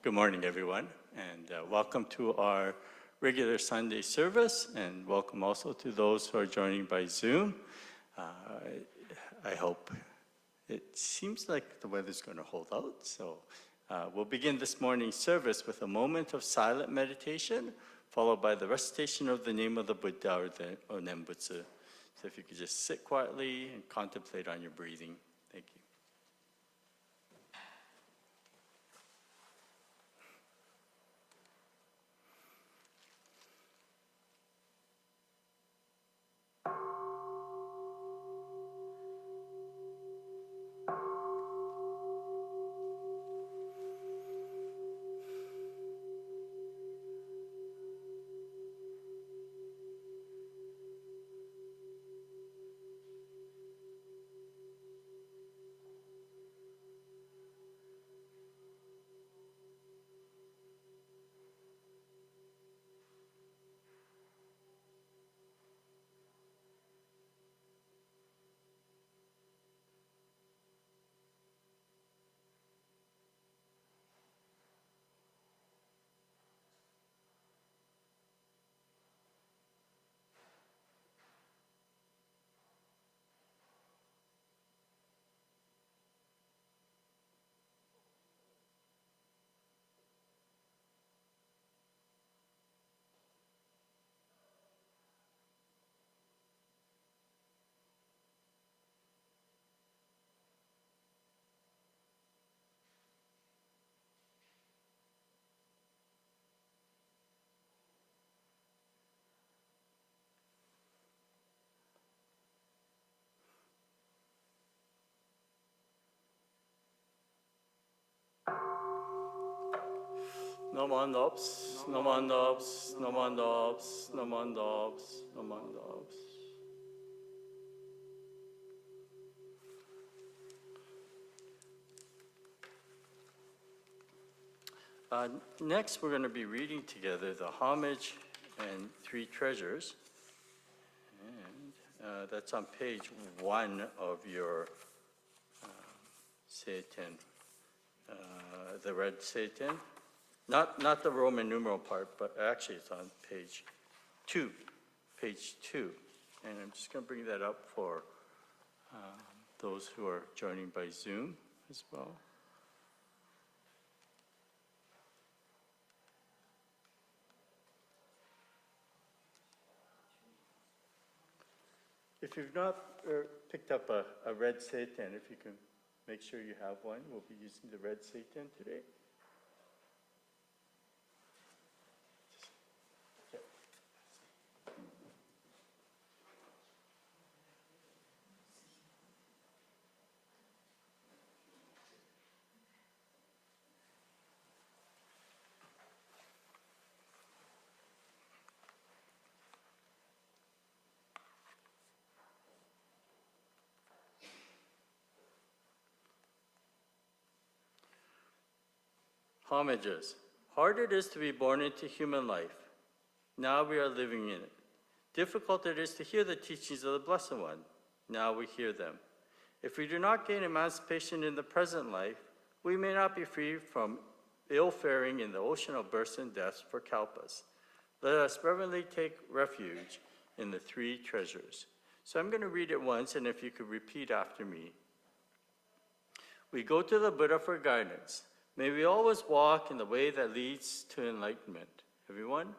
Good morning, everyone, and welcome to our regular Sunday service, and welcome also to those who are joining by Zoom. I hope it seems like the weather's going to hold out, so we'll begin this morning's service with a moment of silent meditation, followed by the recitation of the name of the Buddha or Nembutsu. So if you could just sit quietly and contemplate on your breathing. Thank you. Namandabs, namandabs, namandabs, namandabs, namandabs. Next, we're going to be reading together the Homage and Three Treasures. And that's on page 1 of your Seiten, the red Seiten. Not the Roman numeral part, but actually it's on page 2. And I'm just going to bring that up for those who are joining by Zoom as well. If you've not picked up a red Seiten, if you can make sure you have one, we'll be using the red Seiten today. Homages. Hard it is to be born into human life. Now we are living in it. Difficult it is to hear the teachings of the Blessed One. Now we hear them. If we do not gain emancipation in the present life, we may not be free from ill-faring in the ocean of births and deaths for kalpas. Let us reverently take refuge in the three treasures. So I'm going to read it once, and if you could repeat after me. We go to the Buddha for guidance. May we always walk in the way that leads to enlightenment. Everyone?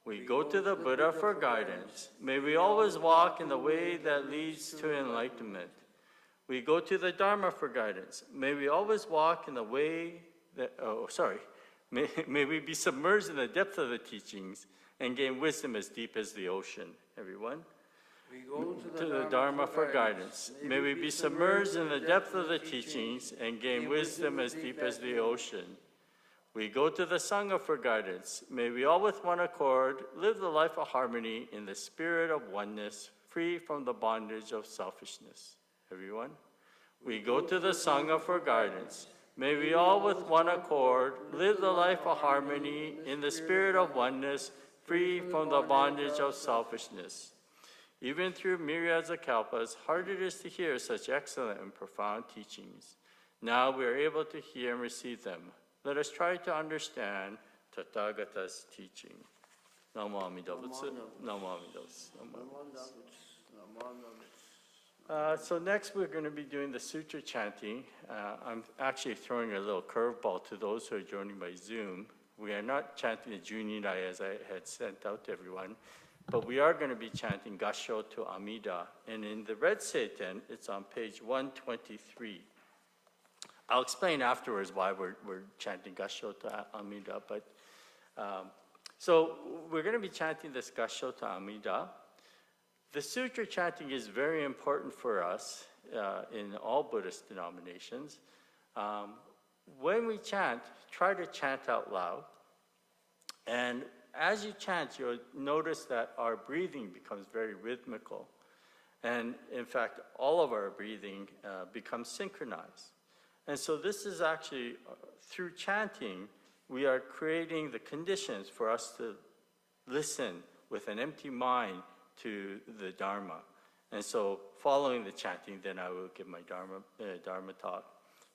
We go to the Buddha for guidance. May we always walk in the way that leads to enlightenment. We go to the Dharma for guidance. May we always walk in the way that, may we be submerged in the depth of the teachings and gain wisdom as deep as the ocean. Everyone? We go to the Dharma for guidance. May we be submerged in the depth of the teachings and gain wisdom as deep as the ocean. We go to the Sangha for guidance. May we all with one accord live the life of harmony in the spirit of oneness, free from the bondage of selfishness. Everyone? We go to the Sangha for guidance. May we all with one accord live the life of harmony in the spirit of oneness, free from the bondage of selfishness. Even through myriads of kalpas, hard it is to hear such excellent and profound teachings. Now we are able to hear and receive them. let us try to understand Tathagata's teaching. Namo Amida Butsu. Namo Amida Butsu. Namo Amida Butsu. So next we're going to be doing the sutra chanting. I'm actually throwing a little curveball to those who are joining by Zoom. We are not chanting the Juninai as I had sent out to everyone, but we are going to be chanting Gassho to Amida. And in the Red Seiten, it's on page 123. I'll explain afterwards why we're chanting Gassho to Amida. But so we're going to be chanting this Gassho to Amida. The sutra chanting is very important for us in all Buddhist denominations. When we chant, try to chant out loud. And as you chant, you'll notice that our breathing becomes very rhythmical. And in fact, all of our breathing becomes synchronized. And so this is actually, through chanting, we are creating the conditions for us to listen with an empty mind to the Dharma. And so following the chanting, then I will give my Dharma talk.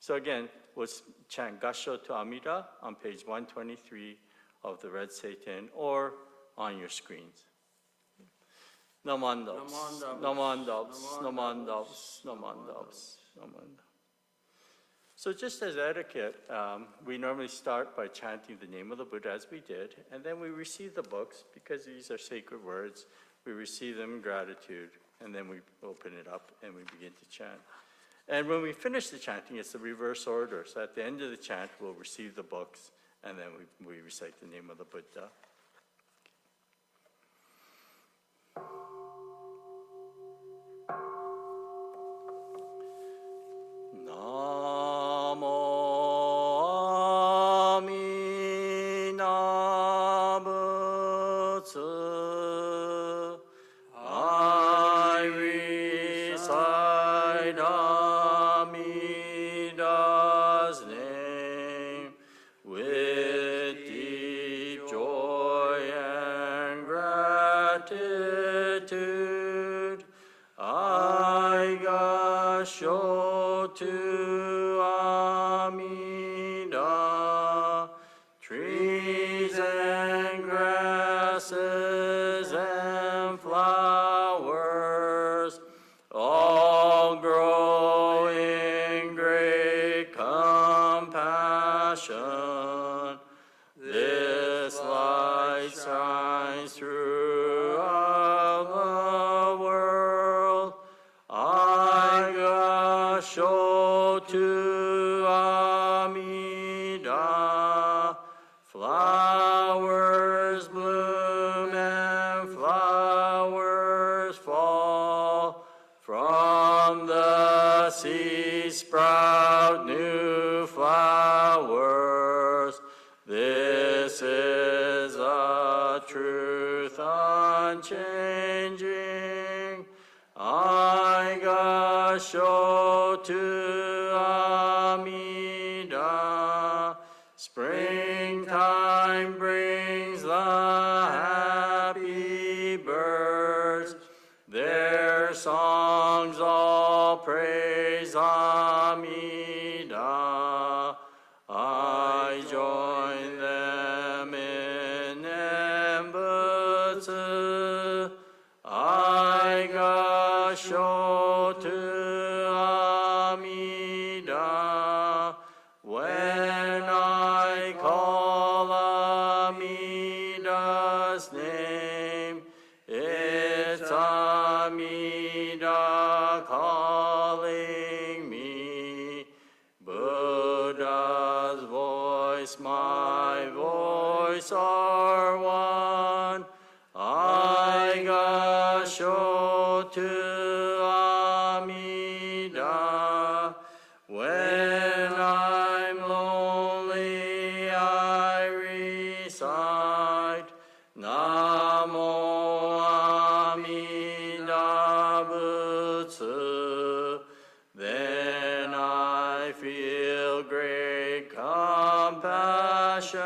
So again, we'll chant Gassho to Amida on page 123 of the Red Seiten or on your screens. Namandavs, namandavs, namandavs, namandavs, namandavs. So just as etiquette, we normally start by chanting the name of the Buddha as we did, and then we receive the books because these are sacred words. We receive them in gratitude, and then we open it up and we begin to chant. And when we finish the chanting, it's the reverse order. So at the end of the chant, we'll receive the books, and then we recite the name of the Buddha. Trees and grasses and flowers all grow in great compassion. This light shines throughout the world. I Gassho to Amida. Flowers bloom and flowers fall. From the seed sprout new flowers. This is a truth unchanging. I Gassho to Amida. Springtime brings the happy birds. Their songs all praise Amida. I join them in Nembutsu. I Gassho to Amida. When I call Amida's name, it's Amida calling me. Buddha's voice, my voice are one. I Gassho to Amida. When I'm lonely, I recite Namo Amida Butsu. Then I feel great compassion.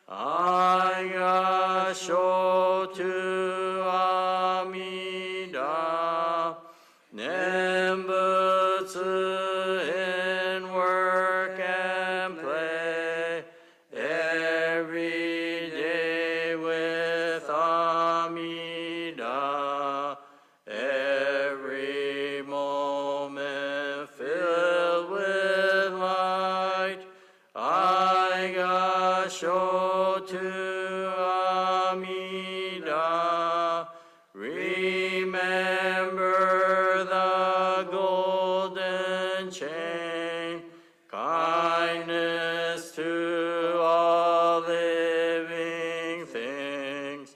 I Gassho to Amida. Nembutsu in work and play. shotu Amida. Remember the golden chain, kindness to all living things.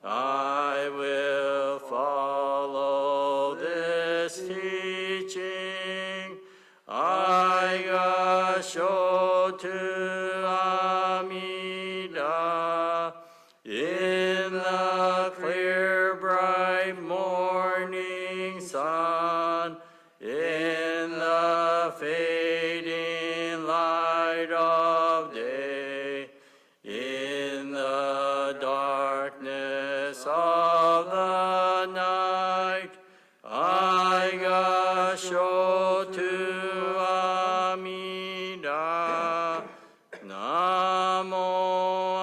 I will follow this teaching. I shotu Amida. In the clear, bright morning sun, in the fading light of day, in the darkness of the night, I shotu Amida. Namo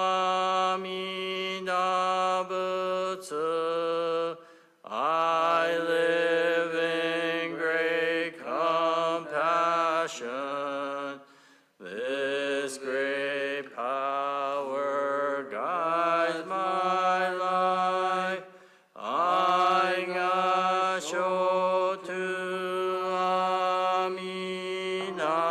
Amida Butsu. I live in great compassion. This great power guides my life. I shotu Amida.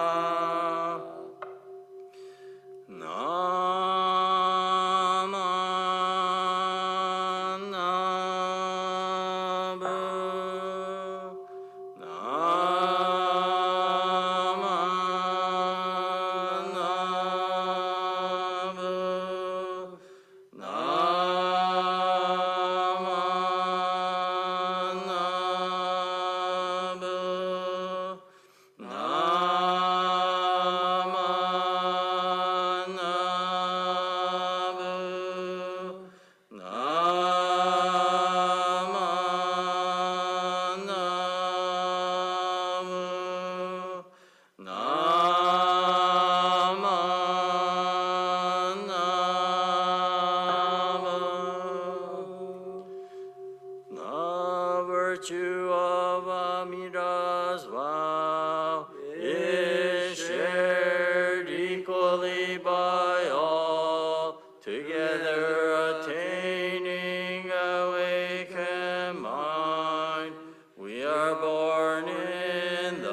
The virtue of Amida's vow is shared equally by all, together attaining awakened mind. We are born in the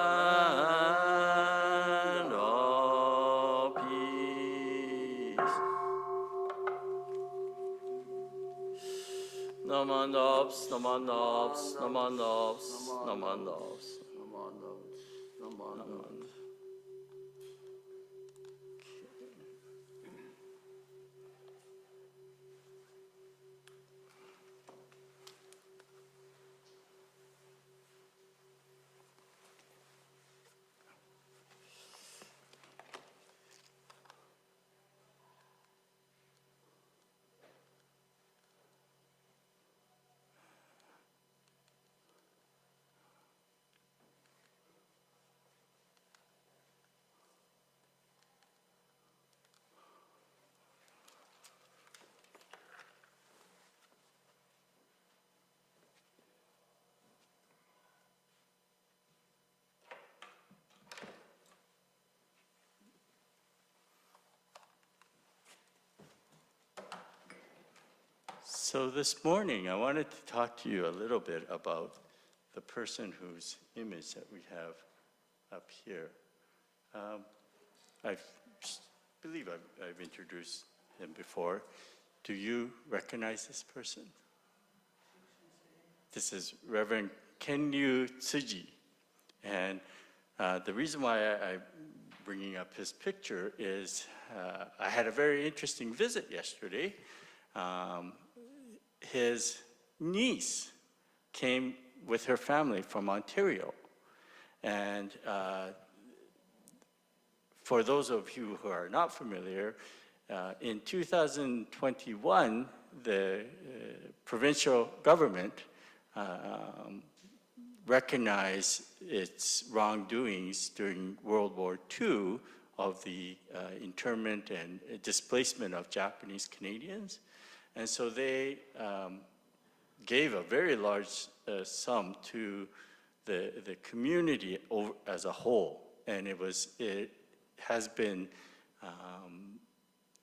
land of peace. Namandops, namandops, namandops, namandops. So this morning, I wanted to talk to you a little bit about the person whose image that we have up here. I believe I've introduced him before. Do you recognize this person? This is Reverend Kenryu Tsuji. And the reason why I'm bringing up his picture is I had a very interesting visit yesterday. His niece came with her family from Ontario. And for those of you who are not familiar, in 2021, the provincial government recognized its wrongdoings during World War II of the internment and displacement of Japanese Canadians. And so they gave a very large sum to the community as a whole. And it has been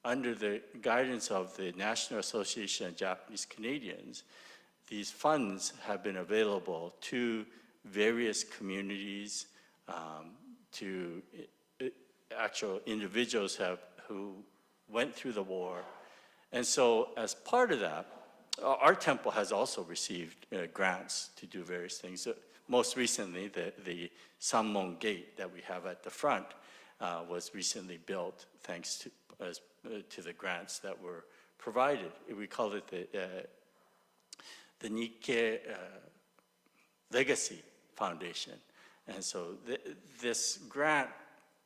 under the guidance of the National Association of Japanese Canadians, these funds have been available to various communities, to actual individuals who went through the war. And so as part of that, our temple has also received grants to do various things. Most recently, the Sanmon Gate that we have at the front was recently built thanks to the grants that were provided. We call it the Nikkei Legacy Foundation. And so this grant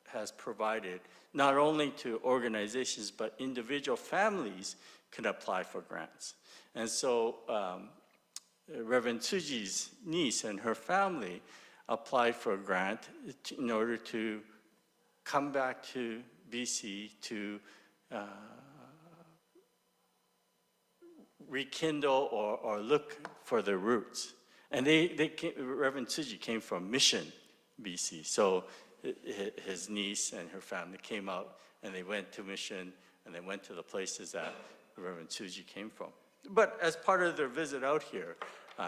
has provided not only to organizations, but individual families can apply for grants. And so Reverend Tsuji's niece and her family applied for a grant in order to come back to BC to rekindle or look for their roots. And Reverend Tsuji came from Mission, BC. So his niece and her family came out and they went to Mission and they went to the places that Reverend Tsuji came from. But as part of their visit out here,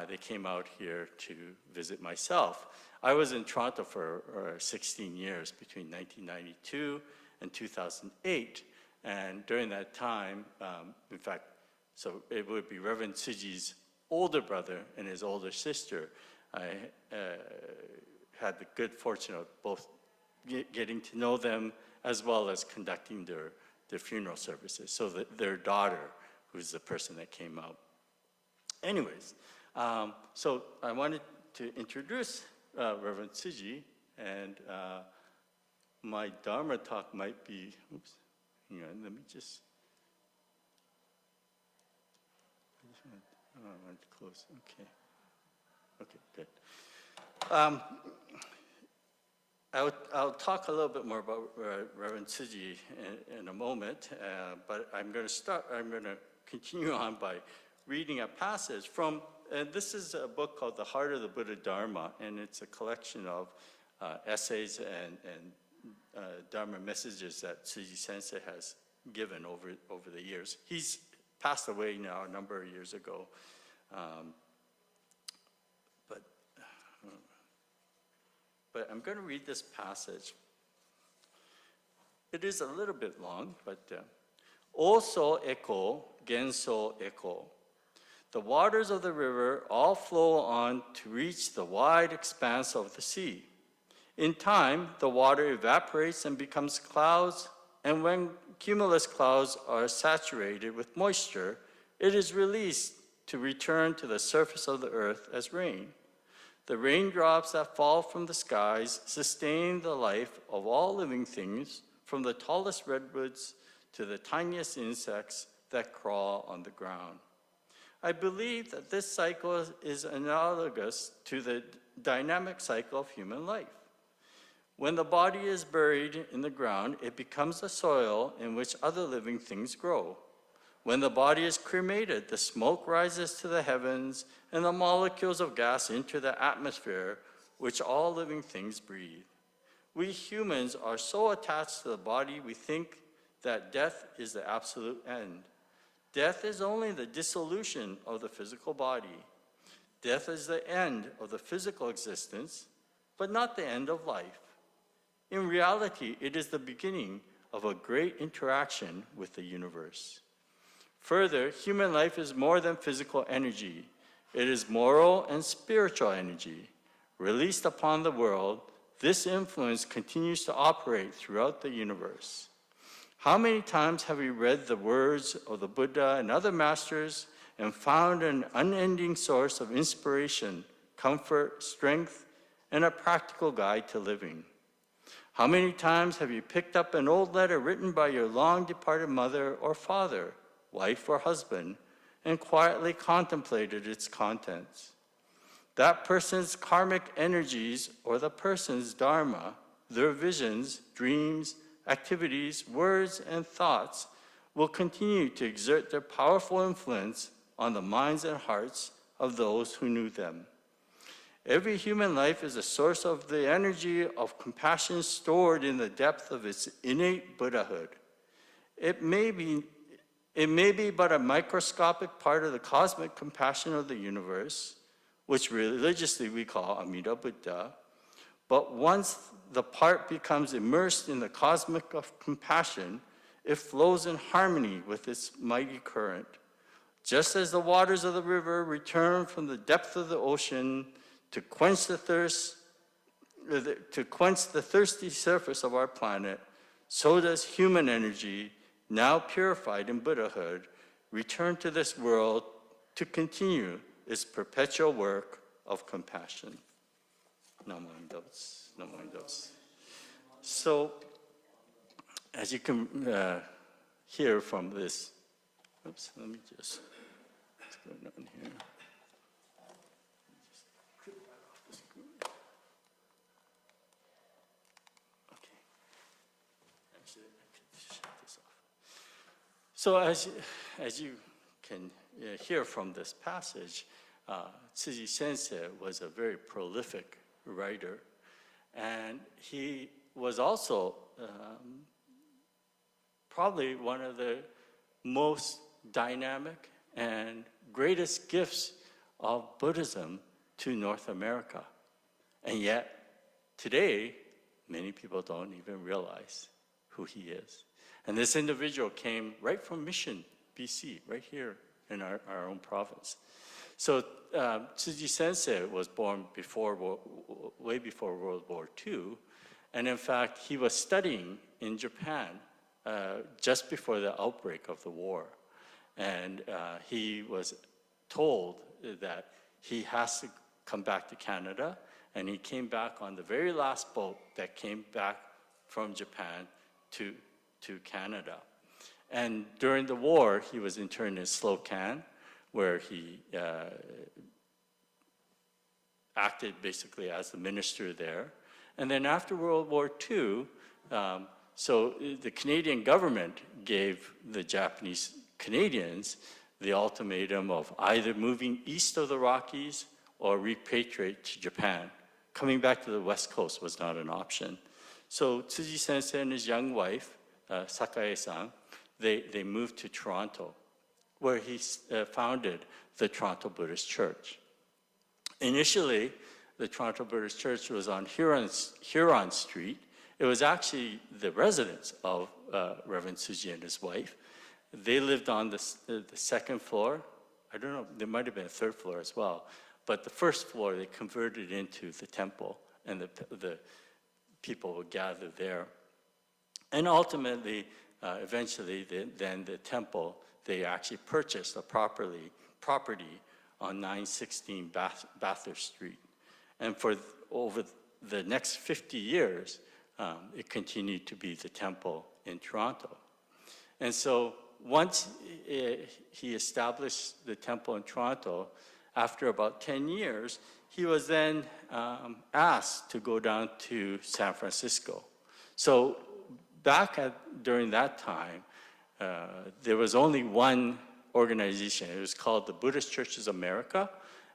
they came out here to visit myself. I was in Toronto for 16 years, between 1992 and 2008. And during that time, in fact, so it would be Reverend Tsuji's older brother and his older sister. I had the good fortune of both getting to know them as well as conducting their funeral services. So their daughter, who's the person that came out. Anyways, so I wanted to introduce Reverend Tsuji, and my Dharma talk might be, oops, hang on, let me just, I want to close, okay. Okay, good. I'll talk a little bit more about Reverend Tsuji in a moment, but I'm going to continue on by reading a passage from, and this is a book called The Heart of the Buddha Dharma, and it's a collection of essays and Dharma messages that Tsuji Sensei has given over the years. He's passed away now a number of years ago, but I'm going to read this passage. It is a little bit long, but Oso eko, genso eko. The waters of the river all flow on to reach the wide expanse of the sea. In time, the water evaporates and becomes clouds, and when cumulus clouds are saturated with moisture, it is released to return to the surface of the earth as rain. The raindrops that fall from the skies sustain the life of all living things, from the tallest redwoods to the tiniest insects that crawl on the ground. I believe that this cycle is analogous to the dynamic cycle of human life. When the body is buried in the ground, it becomes the soil in which other living things grow. When the body is cremated, the smoke rises to the heavens and the molecules of gas enter the atmosphere, which all living things breathe. We humans are so attached to the body, we think that death is the absolute end. Death is only the dissolution of the physical body. Death is the end of the physical existence, but not the end of life. In reality, it is the beginning of a great interaction with the universe. Further, human life is more than physical energy. It is moral and spiritual energy. Released upon the world, this influence continues to operate throughout the universe. How many times have we read the words of the Buddha and other masters and found an unending source of inspiration, comfort, strength, and a practical guide to living? How many times have you picked up an old letter written by your long-departed mother or father, wife or husband, and quietly contemplated its contents? That person's karmic energies or the person's dharma, their visions, dreams, activities, words, and thoughts will continue to exert their powerful influence on the minds and hearts of those who knew them. Every human life is a source of the energy of compassion stored in the depth of its innate Buddhahood. It may be but a microscopic part of the cosmic compassion of the universe, which religiously we call Amida Buddha. But once the part becomes immersed in the cosmic of compassion, it flows in harmony with its mighty current. Just as the waters of the river return from the depth of the ocean to quench the thirsty surface of our planet, so does human energy, now purified in Buddhahood, return to this world to continue its perpetual work of compassion. Namo-endos, Namo-endos. So, as you can hear from this, oops, let me just, what's going on here? Okay. Actually, I can shut this off. So as you can hear from this passage, Tsuji Sensei was a very prolific writer, and he was also probably one of the most dynamic and greatest gifts of Buddhism to North America. And yet, today, many people don't even realize who he is. And this individual came right from Mission, BC, right here in our own province. So Tsuji Sensei was born way before World War II. And in fact, he was studying in Japan just before the outbreak of the war. And he was told that he has to come back to Canada. And he came back on the very last boat that came back from Japan to Canada. And during the war, he was interned in Slocan, where he acted basically as the minister there. And then after World War II, so the Canadian government gave the Japanese Canadians the ultimatum of either moving east of the Rockies or repatriate to Japan. Coming back to the West Coast was not an option. So Tsuji Sensei and his young wife, Sakae-san, they moved to Toronto, where he founded the Toronto Buddhist Church. Initially, the Toronto Buddhist Church was on Huron Street. It was actually the residence of Reverend Tsuji and his wife. They lived on the second floor. I don't know, there might have been a third floor as well. But the first floor, they converted into the temple, and the people would gather there. And ultimately, eventually, then the temple, they actually purchased a property on 916 Bathurst Street. And for over the next 50 years, it continued to be the temple in Toronto. And so once he established the temple in Toronto, after about 10 years, he was then asked to go down to San Francisco. So during that time, there was only one organization. It was called the Buddhist Churches America,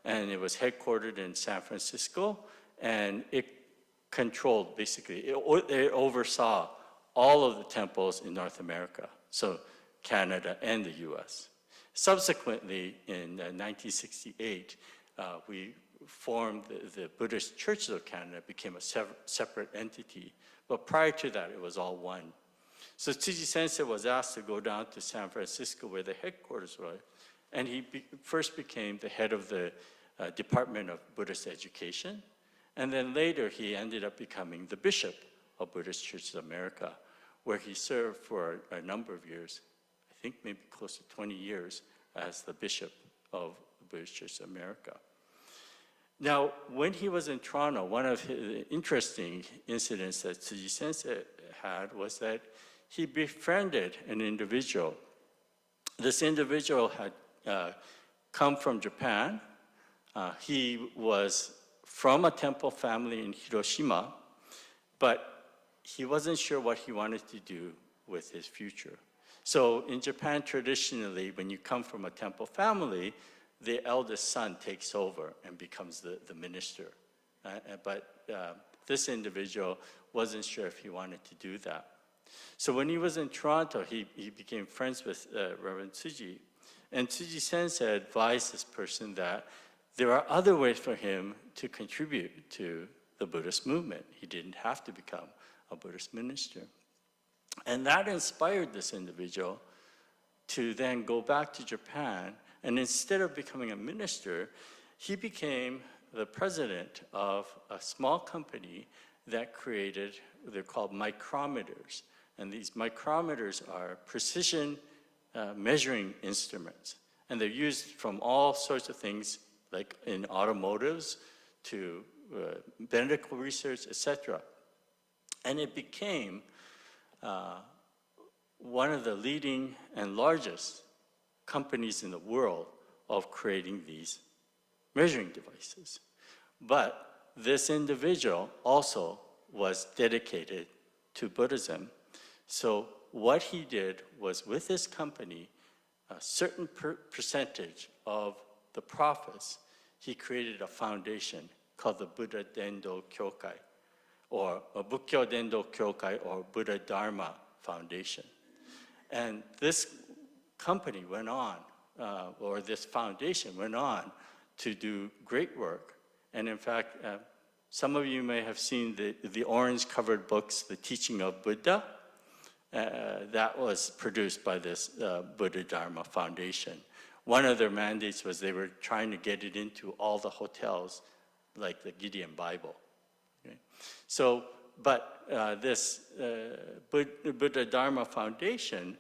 and it was headquartered in San Francisco, and it controlled, basically, it oversaw all of the temples in North America, so Canada and the US. Subsequently, in 1968, we formed the Buddhist Churches of Canada, became a separate entity. But prior to that, it was all one. So Tsuji Sensei was asked to go down to San Francisco, where the headquarters were, and he first became the head of the Department of Buddhist Education, and then later he ended up becoming the bishop of Buddhist Churches of America, where he served for a number of years, I think maybe close to 20 years, as the bishop of the Buddhist Church of America. Now, when he was in Toronto, one of the interesting incidents that Tsuji Sensei had was that he befriended an individual. This individual had come from Japan. He was from a temple family in Hiroshima, but he wasn't sure what he wanted to do with his future. So in Japan, traditionally, when you come from a temple family, the eldest son takes over and becomes the minister. but this individual wasn't sure if he wanted to do that. So when he was in Toronto, he became friends with Reverend Tsuji. And Tsuji Sensei advised this person that there are other ways for him to contribute to the Buddhist movement. He didn't have to become a Buddhist minister. And that inspired this individual to then go back to Japan, and instead of becoming a minister, he became the president of a small company that created, they're called micrometers. And these micrometers are precision measuring instruments. And they're used from all sorts of things, like in automotives to medical research, etc. And it became one of the leading and largest companies in the world of creating these measuring devices. But this individual also was dedicated to Buddhism. So what he did was, with his company, a certain percentage of the profits, he created a foundation called the Buddha Dendo Kyokai, or Bukkyo Dendo Kyokai, or Buddha Dharma Foundation. And this company went on, or this foundation went on to do great work. And in fact, some of you may have seen the orange-covered books, The Teaching of Buddha. That was produced by this Buddha Dharma Foundation. One of their mandates was they were trying to get it into all the hotels, like the Gideon Bible. Okay? So, but this Buddha Dharma Foundation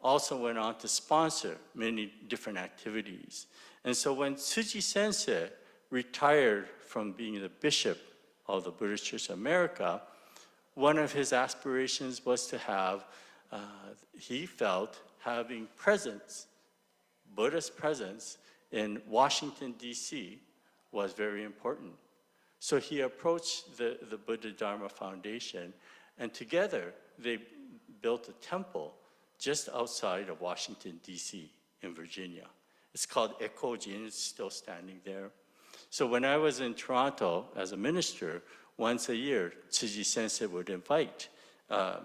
also went on to sponsor many different activities. And so when Tsuji Sensei retired from being the bishop of the Buddhist Church of America, one of his aspirations was to have, he felt, having presence, Buddhist presence in Washington, D.C. was very important. So he approached the Buddha Dharma Foundation, and together they built a temple just outside of Washington, D.C. in Virginia. It's called Ekoji, and it's still standing there. So when I was in Toronto as a minister, once a year, Tsuji Sensei would invite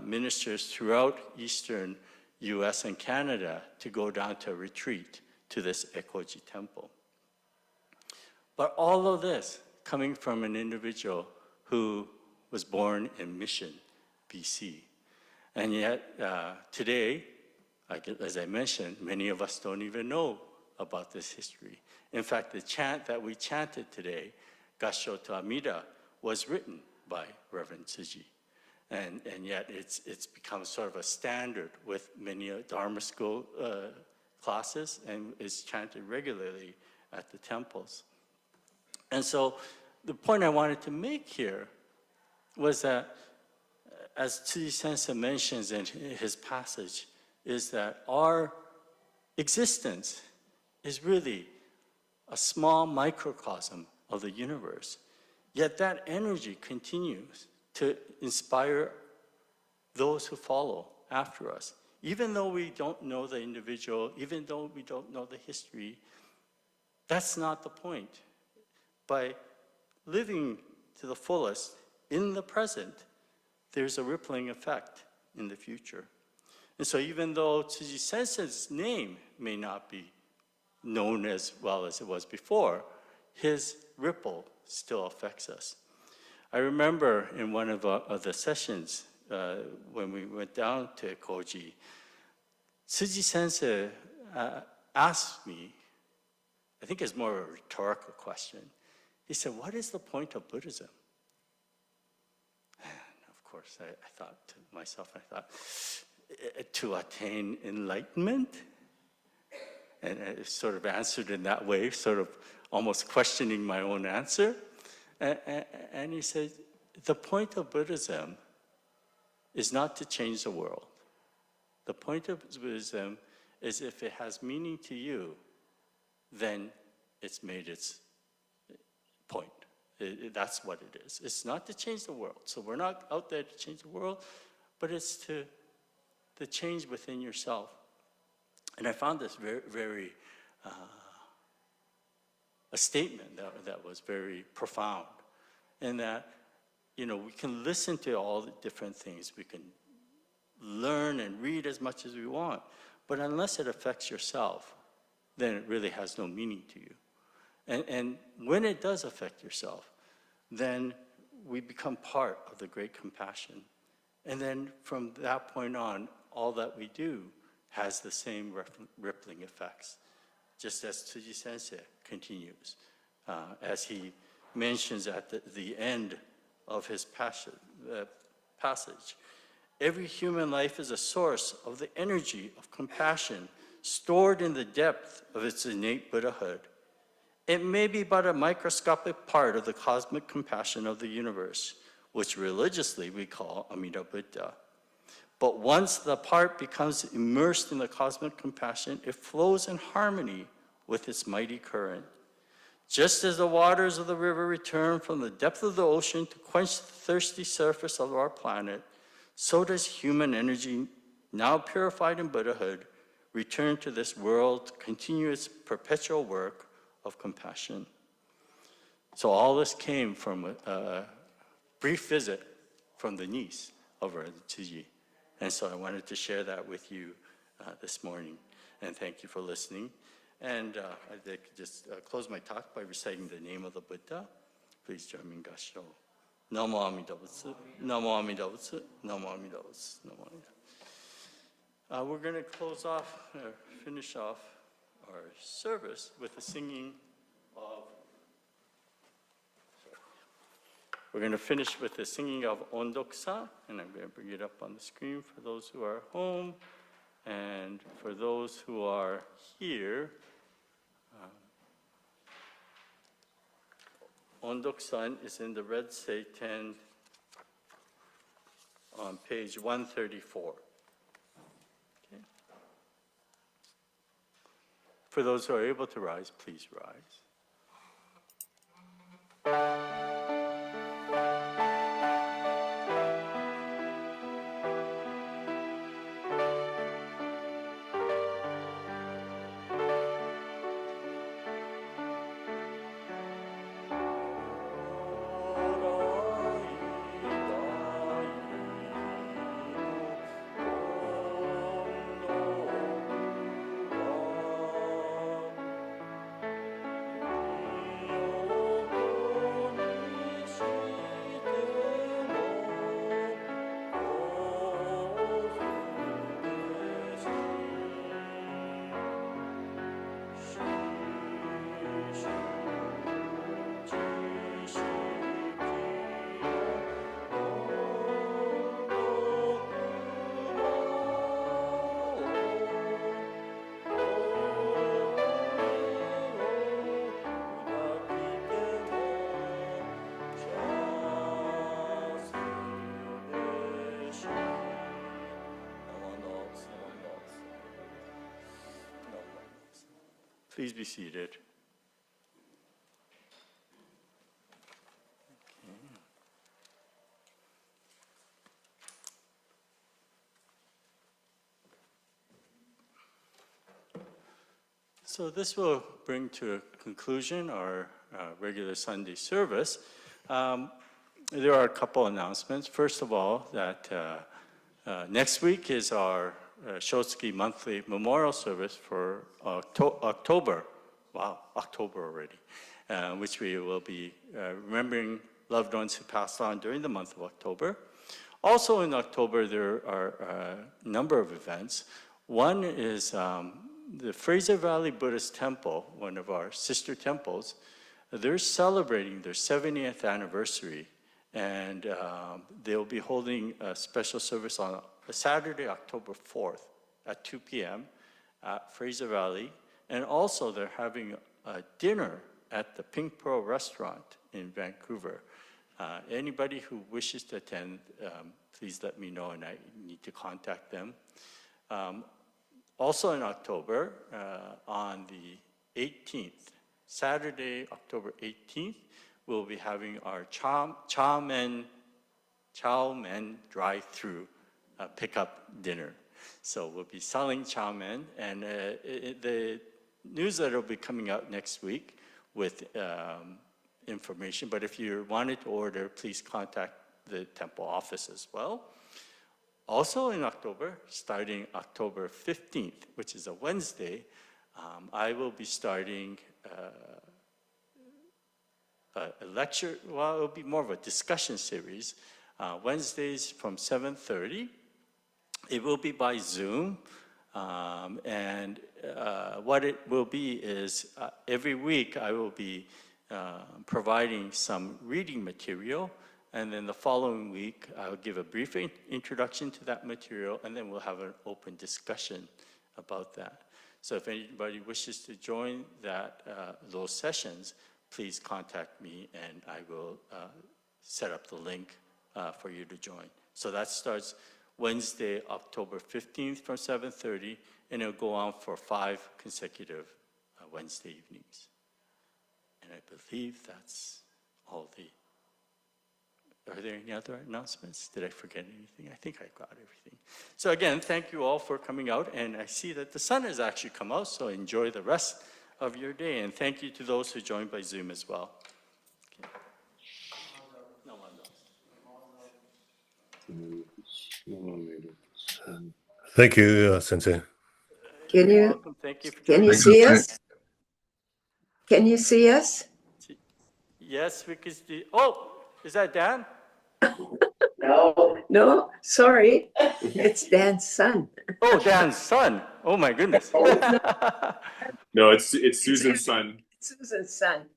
ministers throughout Eastern US and Canada to go down to a retreat to this Ekoji temple. But all of this coming from an individual who was born in Mission, BC. And yet, today, as I mentioned, many of us don't even know about this history. In fact, the chant that we chanted today, Gassho to Amida, was written by Reverend Tsuji. And yet it's become sort of a standard with many Dharma school classes, and is chanted regularly at the temples. And so the point I wanted to make here was that, as Tsuji Sensei mentions in his passage, is that our existence is really a small microcosm of the universe. Yet that energy continues to inspire those who follow after us. Even though we don't know the individual, even though we don't know the history, that's not the point. By living to the fullest in the present, there's a rippling effect in the future. And so even though Tsuji Sensei's name may not be known as well as it was before, his ripple still affects us. I remember in one of the sessions when we went down to Ekoji, Tsuji Sensei asked me, I think it's more of a rhetorical question. He said, "What is the point of Buddhism?" And of course, I thought to myself, to attain enlightenment? And I sort of answered in that way, sort of almost questioning my own answer. And he said, the point of Buddhism is not to change the world. The point of Buddhism is, if it has meaning to you, then it's made its point. That's what it is. It's not to change the world. So we're not out there to change the world, but it's to the change within yourself. And I found this very a statement that was very profound. in that, we can listen to all the different things. We can learn and read as much as we want, but unless it affects yourself, then it really has no meaning to you. And when it does affect yourself, then we become part of the great compassion. And then from that point on, all that we do has the same rippling effects, just as Tsuji Sensei continues, as he mentions at the end of his passage. Every human life is a source of the energy of compassion stored in the depth of its innate Buddhahood. It may be but a microscopic part of the cosmic compassion of the universe, which religiously we call Amida Buddha. But once the part becomes immersed in the cosmic compassion, it flows in harmony with its mighty current. Just as the waters of the river return from the depth of the ocean to quench the thirsty surface of our planet, so does human energy, now purified in Buddhahood, return to this world to continue its perpetual work of compassion. So all this came from a brief visit from the niece of Tsuji. And so I wanted to share that with you this morning. And thank you for listening. And I'd like to just close my talk by reciting the name of the Buddha. Please join me in Gassho. Namo Amida Butsu, Namo Amida Butsu, Namo Amida Butsu, Namo Amida. We're going to finish off our service with the singing of, we're going to finish with the singing of Ondoksa, and I'm going to bring it up on the screen for those who are home, and for those who are here. Ondoksan is in the red Seiten on page 134. Okay. For those who are able to rise, please rise. Please be seated. Okay. So this will bring to a conclusion our regular Sunday service. There are a couple announcements. First of all, that next week is our Shotsuki monthly memorial service for October. Wow, October already. Which we will be remembering loved ones who passed on during the month of October. Also in October, there are a number of events. One is the Fraser Valley Buddhist Temple, one of our sister temples. They're celebrating their 70th anniversary, and they'll be holding a special service on Saturday, October 4th at 2 p.m. at Fraser Valley. And also they're having a dinner at the Pink Pearl Restaurant in Vancouver. Anybody who wishes to attend, please let me know and I need to contact them. Also in October, on the 18th, Saturday, October 18th, we'll be having our chow mein drive-through pickup dinner. So we'll be selling chow mein, and the newsletter will be coming out next week with information, but if you wanted to order, please contact the temple office as well. Also in October, starting October 15th, which is a Wednesday, I will be starting a lecture, well, it will be more of a discussion series, Wednesdays from 7:30. It will be by Zoom, and what it will be is every week I will be providing some reading material, and then the following week I'll give a brief introduction to that material, and then we'll have an open discussion about that. So if anybody wishes to join those sessions, please contact me and I will set up the link for you to join. So that starts Wednesday, October 15th from 7:30, and it'll go on for 5 consecutive Wednesday evenings. And I believe that's all Are there any other announcements? Did I forget anything? I think I got everything. So again, thank you all for coming out, and I see that the sun has actually come out, so enjoy the rest of your day, and thank you to those who joined by Zoom as well. Okay. No one else. Thank you, Sensei. You're welcome. Thank you for Can joining. you see us? Can you see us? Yes, we can see. Oh, is that Dan? No, sorry. It's Dan's son. Oh, Dan's son. Oh my goodness. No, it's Susan's son. It's Susan's son.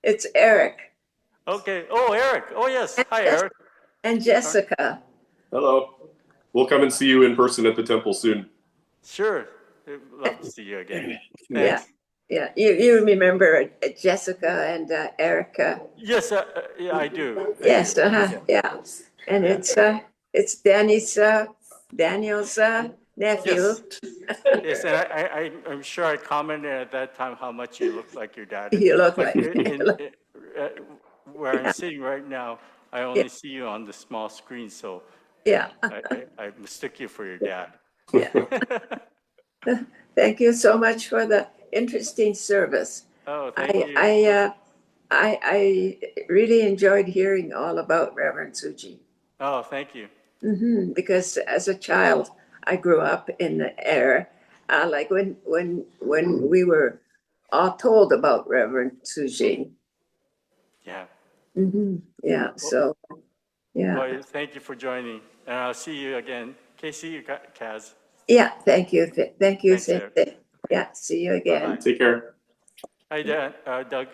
It's Eric. Okay. Oh, Eric. Oh, yes. Hi, Eric. And Jessica. Hello. We'll come and see you in person at the temple soon. Sure. We'd love to see you again. Yeah. Thanks. Yeah, you remember Jessica and Erica? Yes, yeah, I do. Yes, yeah. And it's Daniel's nephew. Yes, and I'm sure I commented at that time how much you look like your dad. You look But like where I'm sitting right now, I only see you on the small screen, so yeah. I mistook you for your dad. Yeah. Thank you so much for the interesting service. Oh, thank you. I really enjoyed hearing all about Reverend Tsuji. Oh, thank you. Because as a child, I grew up in the era, like when we were all told about Reverend Tsuji. Yeah. Yeah. So, yeah. Well, thank you for joining, and I'll see you again. Okay, see you, Kaz. Yeah. Thank you. Thank you. Thanks, Eric. Yeah. See you again. Bye-bye. Take care. Hi, Doug.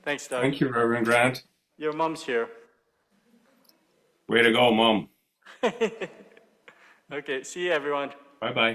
Thanks, Doug. Thank you, Reverend Grant. Your mom's here. Way to go, Mom. Okay, see you, everyone. Bye-bye.